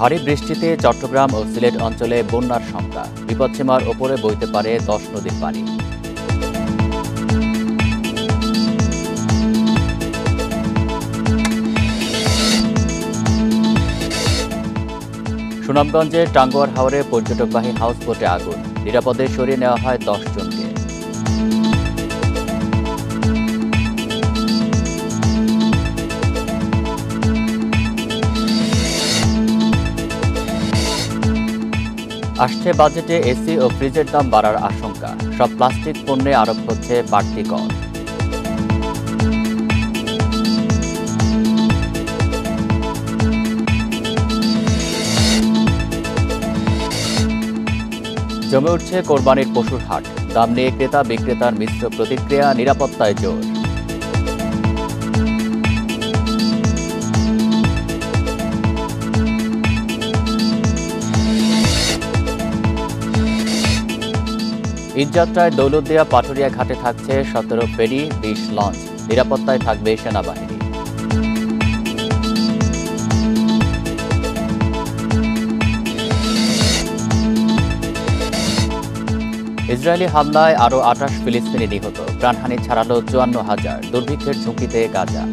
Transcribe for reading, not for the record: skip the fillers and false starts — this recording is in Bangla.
ভারী বৃষ্টিতে চট্টগ্রাম ও সিলেট অঞ্চলে বন্যার শঙ্কা। বিপদসীমার ওপরে বইতে পারে 10 নদীর পানি। সুনামগঞ্জের টাঙ্গুয়ার হাওরে পর্যটকবাহী হাউসবোটে আগুন। নিরাপদে সরিয়ে নেওয়া হয় 10 জনকে। আসছে বাজেটে এসি ও ফ্রিজের দাম বাড়ার আশঙ্কা। সব প্লাস্টিক পণ্যে আরোপ হচ্ছে বাড়তি কর। জমে উঠছে কোরবানির পশুর হাট। দাম নিয়ে ক্রেতা বিক্রেতার মিশ্র প্রতিক্রিয়া, নিরাপত্তায় জোর। ঈদযাত্রায় দৌলতদিয়া পাটুরিয়া ঘাটে থাকছে 17 ফেরি, 20 লঞ্চ। নিরাপত্তায় থাকবে সেনাবাহিনী। ইসরায়েলি হামলায় আরও 28 ফিলিস্তিনি নিহত। প্রাণহানি ছাড়ালো 54,000। দুর্ভিক্ষের ঝুঁকিতে গাজা।